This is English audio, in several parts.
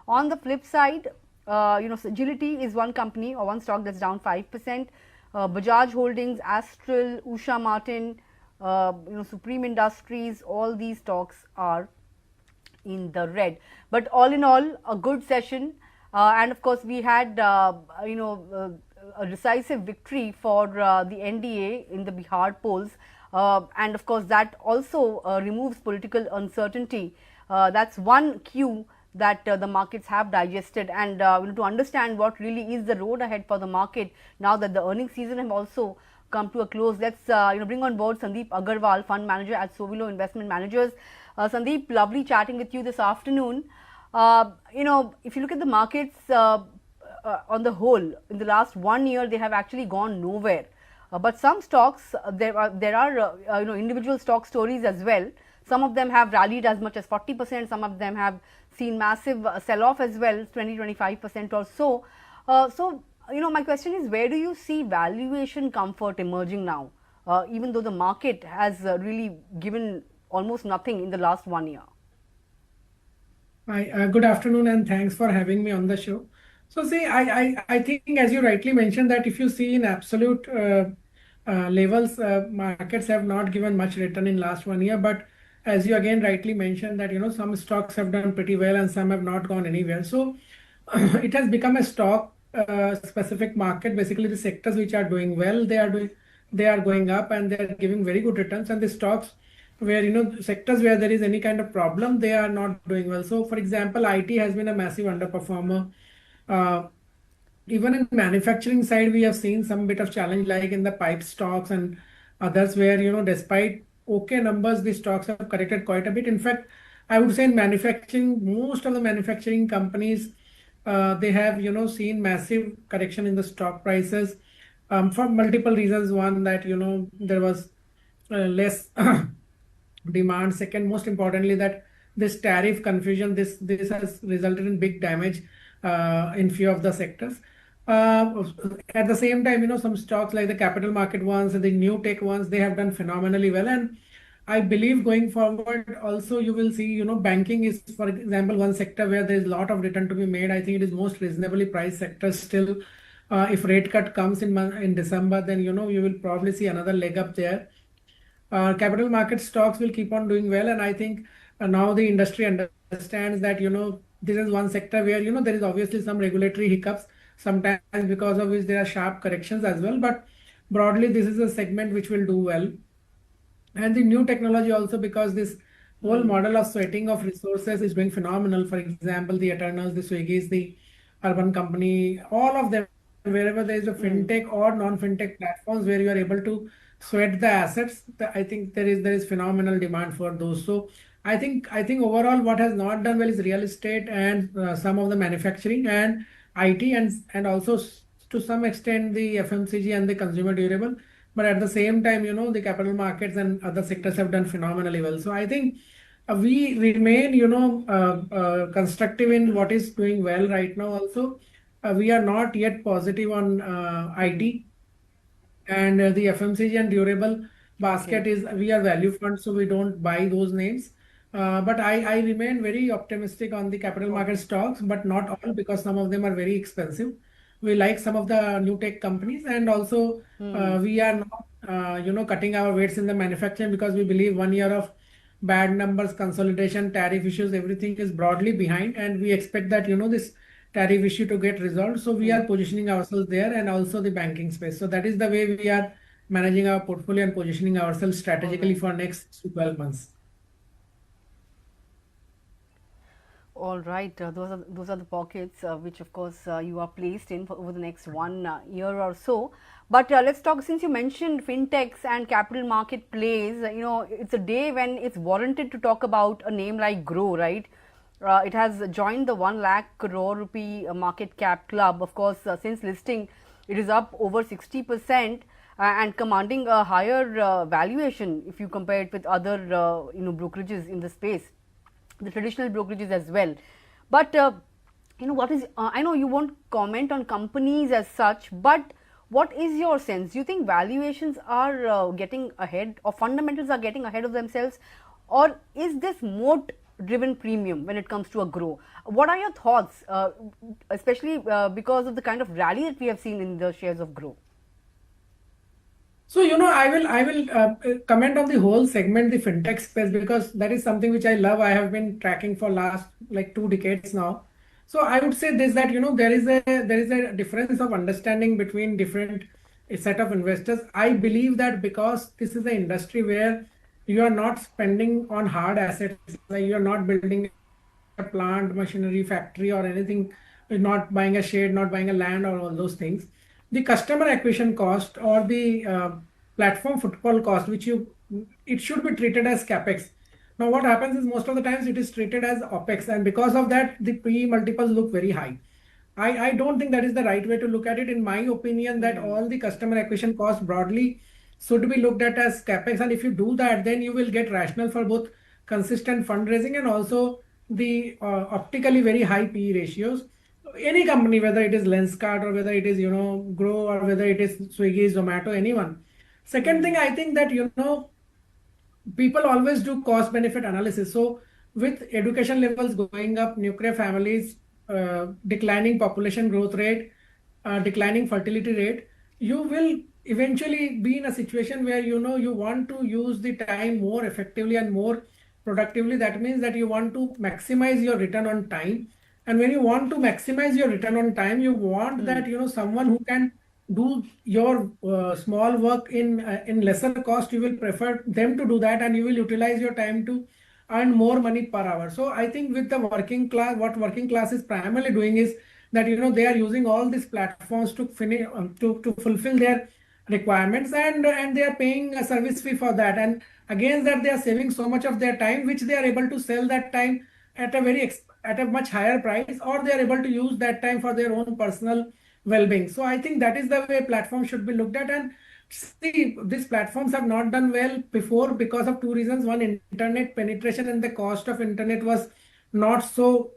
On the flip side, Agility is one company or one stock that's down 5%. Bajaj Holdings, Astral, Usha Martin, Supreme Industries, all these stocks are in the red. But all in all, a good session, and of course we had a decisive victory for the NDA in the Bihar polls, and of course that also removes political uncertainty. That's one cue that the markets have digested, and to understand what really is the road ahead for the market now that the earnings season have also come to a close. Let's bring on board Sandip Agarwal, fund manager at Sowilo Investment Managers. Sandeep, lovely chatting with you this afternoon. If you look at the markets on the whole, in the last 1 year, they have actually gone nowhere. But some stocks, there are individual stock stories as well. Some of them have rallied as much as 40%. Some of them have seen massive sell-off as well, 20-25% or so. My question is, where do you see valuation comfort emerging now, even though the market has really given almost nothing in the last 1 year? Hi, good afternoon, and thanks for having me on the show. So, see, I think, as you rightly mentioned, that if you see in absolute levels, markets have not given much return in last 1 year. But as you again rightly mentioned, that some stocks have done pretty well and some have not gone anywhere. So, it has become a stock specific market. Basically, the sectors which are doing well, they are going up and they are giving very good returns. And the stocks where sectors where there is any kind of problem, they are not doing well. So, for example, IT has been a massive underperformer. Uh, Even in manufacturing side, we have seen some bit of challenge, like in the pipe stocks and others, where despite okay numbers, the stocks have corrected quite a bit. In fact, I would say in manufacturing, most of the manufacturing companies, they have seen massive correction in the stock prices for multiple reasons. One, that there was less demand. Second, most importantly, that this tariff confusion, this has resulted in big damage in few of the sectors. Uh, at the same time, some stocks like the capital market ones and the new tech ones, they have done phenomenally well. And I believe going forward, also you will see, banking is, for example, one sector where there is a lot of return to be made. I think it is most reasonably priced sector still. If rate cut comes in December, then you will probably see another leg up there. Capital market stocks will keep on doing well, and I think now the industry understands that this is one sector where there is obviously some regulatory hiccups sometimes, because of which there are sharp corrections as well. But broadly, this is a segment which will do well. And the new technology also, because this whole model of sweating of resources is doing phenomenal. For example, the Eternals, the Swiggies, the Urban Company, all of them, wherever there is a fintech or non-fintech platforms where you are able to sweat the assets, I think there is phenomenal demand for those. So I think overall what has not done well is real estate and some of the manufacturing and IT, and also to some extent the FMCG and the consumer durable. But at the same time, the capital markets and other sectors have done phenomenally well. So I think we remain, constructive in what is doing well right now. Also, we are not yet positive on IT, and the FMCG and durable Okay. basket is, we are value fund, so we don't buy those names. But I remain very optimistic on the capital market Okay. stocks, but not all, because some of them are very expensive. We like some of the new tech companies, and also we are not, cutting our weights in the manufacturing, because we believe 1 year of bad numbers, consolidation, tariff issues, everything is broadly behind, and we expect that this tariff issue to get resolved. So we are positioning ourselves there, and also the banking space. So that is the way we are managing our portfolio and positioning ourselves All strategically right. for next 12 months. All right, those are the pockets which, of course, you are placed in for over the next 1 year or so. But let's talk, since you mentioned fintechs and capital market plays. It's a day when it's warranted to talk about a name like Grow, right? It has joined the 1 lakh crore rupee market cap club. Of course, since listing, it is up over 60% and commanding a higher valuation if you compare it with other brokerages in the space, the traditional brokerages as well. But what is, I know you won't comment on companies as such, but what is your sense? Do you think valuations are getting ahead, or fundamentals are getting ahead of themselves, or is this moat driven premium when it comes to a grow. What are your thoughts, especially because of the kind of rally that we have seen in the shares of grow? So, I will comment on the whole segment, the fintech space, because that is something which I love. I have been tracking for last like 2 decades now. So I would say this, that there is a difference of understanding between different set of investors. I believe that because this is an industry where you are not spending on hard assets, like you are not building a plant, machinery, factory, or anything, not buying a shade, not buying a land, or all those things. The customer acquisition cost or the platform footfall cost, it should be treated as capex. Now, what happens is most of the times it is treated as opex, and because of that, the PE multiples look very high. I don't think that is the right way to look at it. In my opinion, that all the customer acquisition costs broadly should be looked at as capex. And if you do that, then you will get rational for both consistent fundraising and also the optically very high PE ratios. Any company, whether it is Lenskart or whether it is, Grow, or whether it is Swiggy, Zomato, anyone. Second thing, I think that, people always do cost benefit analysis. So with education levels going up, nuclear families, declining population growth rate, declining fertility rate, you will eventually be in a situation where you want to use the time more effectively and more productively. That means that you want to maximize your return on time. And when you want to maximize your return on time, you want that someone who can do your small work in lesser cost. You will prefer them to do that, and you will utilize your time to earn more money per hour. So I think with the working class, what working class is primarily doing is that they are using all these platforms to finish to fulfill their requirements, and they are paying a service fee for that. And against that, they are saving so much of their time, which they are able to sell that time at a much higher price, or they are able to use that time for their own personal well-being. So I think that is the way platforms should be looked at. And see, these platforms have not done well before because of two reasons. One, internet penetration and the cost of internet was not so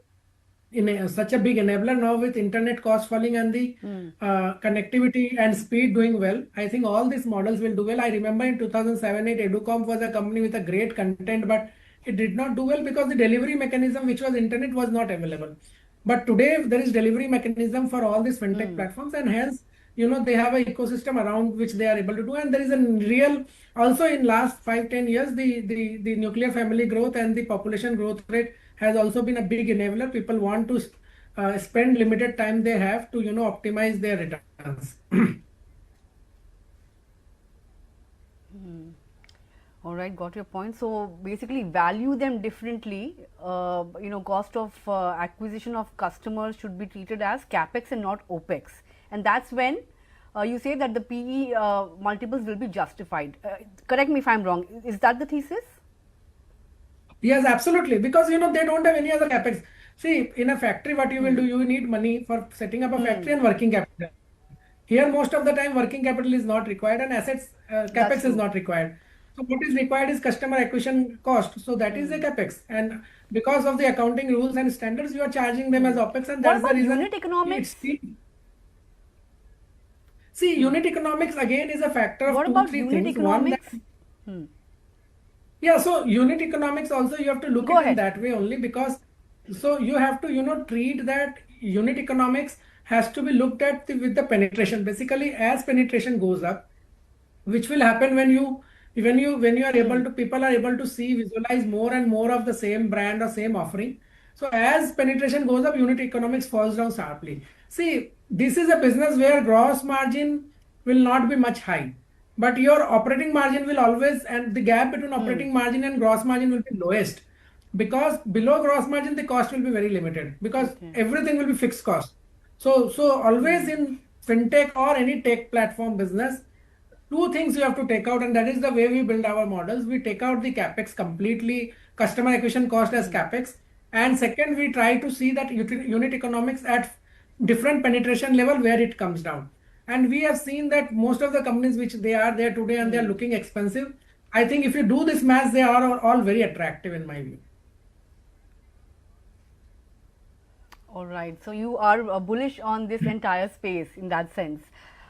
such a big enabler. Now with internet cost falling and the connectivity and speed doing well, I think all these models will do well. I remember in 2007-8, Educom was a company with a great content, but it did not do well because the delivery mechanism, which was internet, was not available. But today there is delivery mechanism for all these fintech platforms, and hence they have an ecosystem around which they are able to do. And there is a real, also in last 5-10 years, the nuclear family growth and the population growth rate has also been a big enabler. People want to spend limited time they have to optimize their returns. All right, got your point. So basically, value them differently. Cost of acquisition of customers should be treated as capex and not opex, and that's when you say that the PE multiples will be justified. Correct me if I'm wrong. Is that the thesis? Yes, absolutely. Because they don't have any other capex. See, in a factory, what you will do, you need money for setting up a factory and working capital. Here, most of the time, working capital is not required, and assets That's capex is true. not required. So what is required is customer acquisition cost. So that is the capex, and because of the accounting rules and standards, you are charging them as opex, and What that's the about reason unit economics? it's see, unit economics again is a factor of What two, about three unit things. One, that economics? Hmm. yeah, so unit economics also you have to look Go it in ahead. that way only, because so you have to treat that unit economics has to be looked at with the penetration. Basically, as penetration goes up, which will happen when you are able to, people are able to see, visualize more and more of the same brand or same offering. So as penetration goes up, unit economics falls down sharply. See, this is a business where gross margin will not be much high, but your operating margin will always, and the gap between operating margin and gross margin will be lowest, because below gross margin the cost will be very limited, because Okay. everything will be fixed cost. So always in fintech or any tech platform business, two things you have to take out, and that is the way we build our models. We take out the capex completely, customer acquisition cost as capex, and second, we try to see that unit economics at different penetration level where it comes down. And we have seen that most of the companies which they are there today and they are looking expensive, I think if you do this math, they are all very attractive in my view. All right. So you are bullish on this entire space in that sense.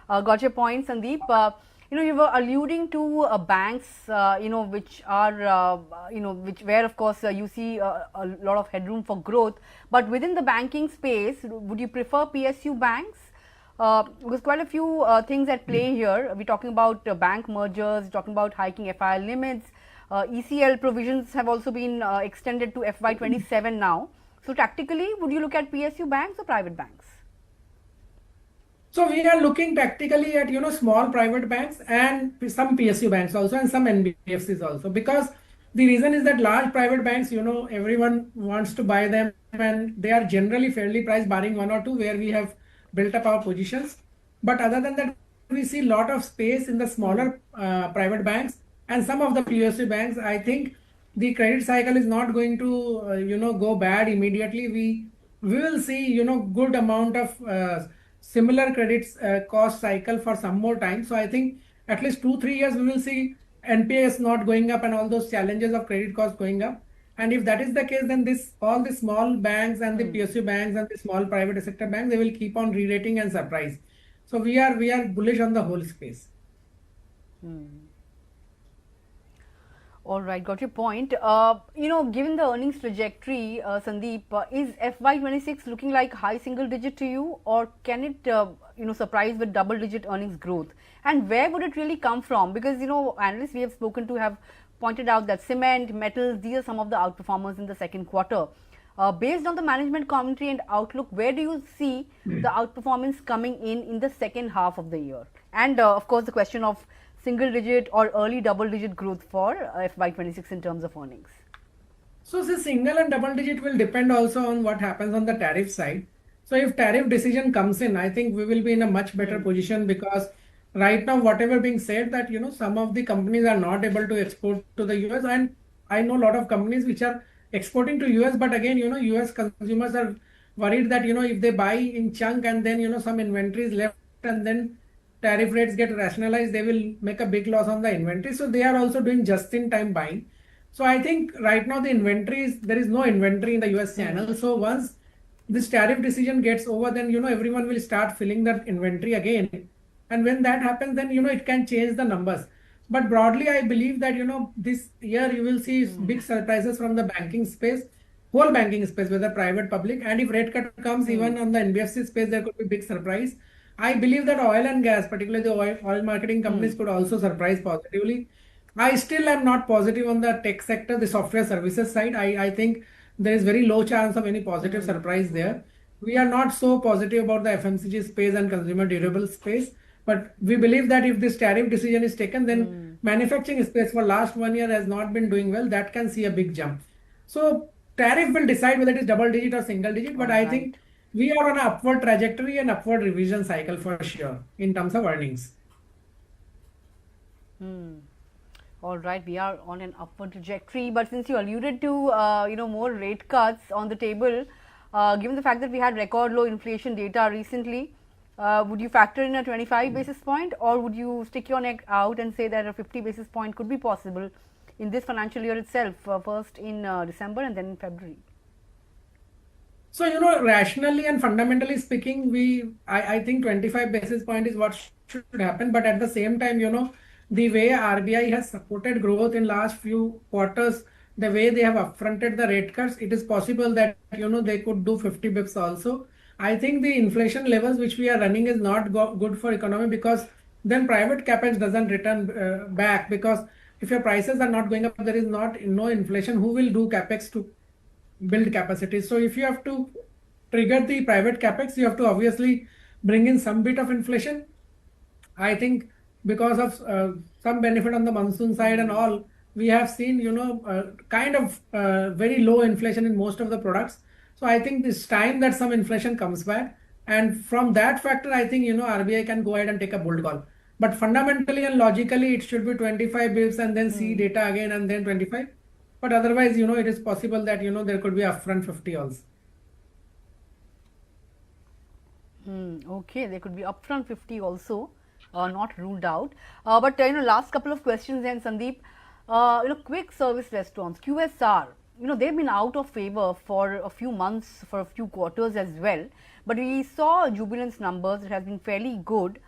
Got your point, Sandeep. You were alluding to banks, which are, which where of course you see a lot of headroom for growth. But within the banking space, would you prefer PSU banks? Because quite a few things at play here. We're talking about bank mergers, talking about hiking FII limits. ECL provisions have also been extended to FY27 now. So tactically, would you look at PSU banks or private banks? So we are looking tactically at small private banks and some PSU banks also and some NBFCs also, because the reason is that large private banks, everyone wants to buy them and they are generally fairly priced, barring one or two where we have built up our positions. But other than that, we see a lot of space in the smaller private banks and some of the PSU banks. I think the credit cycle is not going to go bad immediately. We will see good amount of similar credits cost cycle for some more time. So I think at least 2-3 years we will see NPAs not going up and all those challenges of credit cost going up. And if that is the case, then all the small banks and the PSU banks and the small private sector banks, they will keep on re-rating and surprise. So we are bullish on the whole space. All right, got your point. Given the earnings trajectory, Sandeep, is FY26 looking like high single digit to you, or can it, surprise with double digit earnings growth? And where would it really come from? Because, analysts we have spoken to have pointed out that cement, metals, these are some of the outperformers in the second quarter. Based on the management commentary and outlook, where do you see the outperformance coming in the second half of the year? And of course, the question of single digit or early double digit growth for FY26 in terms of earnings. So the single and double digit will depend also on what happens on the tariff side. So if tariff decision comes in, I think we will be in a much better position, because right now whatever being said that some of the companies are not able to export to the US, and I know a lot of companies which are exporting to US, but again US consumers are worried that if they buy in chunk and then some inventory is left and then tariff rates get rationalized, they will make a big loss on the inventory. So they are also doing just in time buying. So I think right now there is no inventory in the US channel. So once this tariff decision gets over, then everyone will start filling that inventory again. And when that happens, then it can change the numbers. But broadly, I believe that this year you will see big surprises from the banking space, whole banking space, whether private, public. And if rate cut comes, even on the NBFC space, there could be big surprise. I believe that oil and gas, particularly the oil marketing companies, could also surprise positively. I still am not positive on the tech sector, the software services side. I think there is very low chance of any positive surprise there. We are not so positive about the FMCG space and consumer durable space. But we believe that if this tariff decision is taken, then manufacturing space for last 1 year has not been doing well. That can see a big jump. So tariff will decide whether it is double digit or single digit. But I think we are on an upward trajectory and upward revision cycle for sure in terms of earnings. All right, we are on an upward trajectory. But since you alluded to more rate cuts on the table, given the fact that we had record low inflation data recently, would you factor in a 25 basis point, or would you stick your neck out and say that a 50 basis point could be possible in this financial year itself, first in December and then in February? So, rationally and fundamentally speaking, I think 25 basis point is what should happen. But at the same time, the way RBI has supported growth in last few quarters, the way they have upfronted the rate cuts, it is possible that, they could do 50 bips also. I think the inflation levels which we are running is not good for economy, because then private capex doesn't return back, because if your prices are not going up, there is no inflation. Who will do capex to build capacity? So if you have to trigger the private capex, you have to obviously bring in some bit of inflation. I think because of some benefit on the monsoon side and all, we have seen kind of very low inflation in most of the products. So I think this time that some inflation comes back, and from that factor, I think RBI can go ahead and take a bold call. But fundamentally and logically, it should be 25 bips and then see data again and then 25. But otherwise, it is possible that there could be upfront 50 also. Okay, there could be upfront 50 also, not ruled out. But last couple of questions then, Sandeep. Quick service restaurants, QSR, they've been out of favor for a few months, for a few quarters as well. But we saw jubilance numbers, it has been fairly good.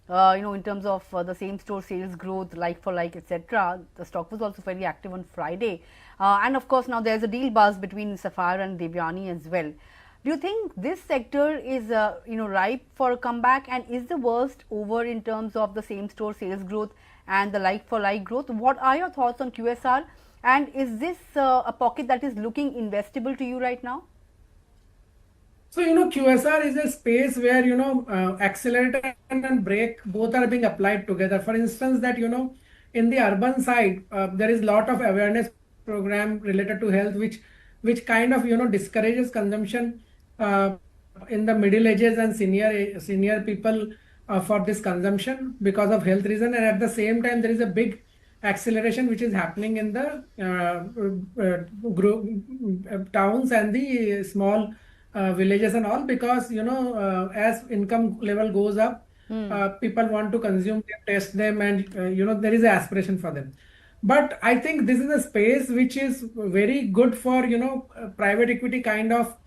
in terms of the same store sales growth, like for like, etc. The stock was also very active on Friday, and of course now there's a deal buzz between Sapphire and Devyani as well. Do you think this sector is ripe for a comeback, and is the worst over in terms of the same store sales growth and the like for like growth? What are your thoughts on QSR, and is this a pocket that is looking investable to you right now? So, QSR is a space where, accelerator and brake both are being applied together. For instance, that, in the urban side, there is lot of awareness program related to health, which kind of, discourages consumption in the middle ages and senior people for this consumption because of health reason. And at the same time, there is a big acceleration which is happening in the towns and the small villages and all, because as income level goes up, Hmm. people want to consume them, test them, and there is an aspiration for them. But I think this is a space which is very good for private equity kind of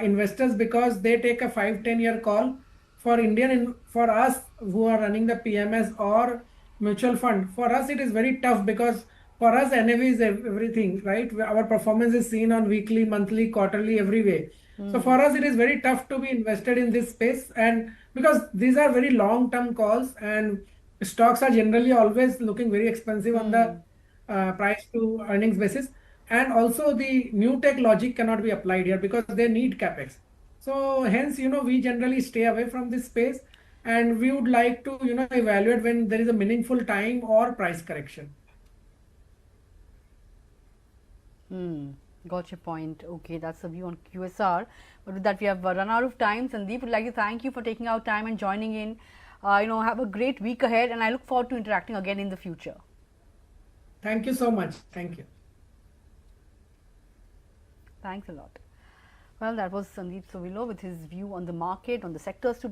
investors, because they take a 5-10 year call. For us who are running the PMS or mutual fund, for us it is very tough, because for us NAV is everything, right? Our performance is seen on weekly, monthly, quarterly, every way. So Hmm. for us, it is very tough to be invested in this space, and because these are very long-term calls, and stocks are generally always looking very expensive on the Hmm. price to earnings basis, and also the new tech logic cannot be applied here because they need capex. So hence, we generally stay away from this space, and we would like to evaluate when there is a meaningful time or price correction. Hmm. Got your point. Okay, that's the view on QSR. But with that, we have run out of time. Sandeep, would like to thank you for taking out time and joining in. Have a great week ahead, and I look forward to interacting again in the future. Thank you so much. Thank you. Thanks a lot. Well, that was Sandeep Sowilo with his view on the market, on the sectors to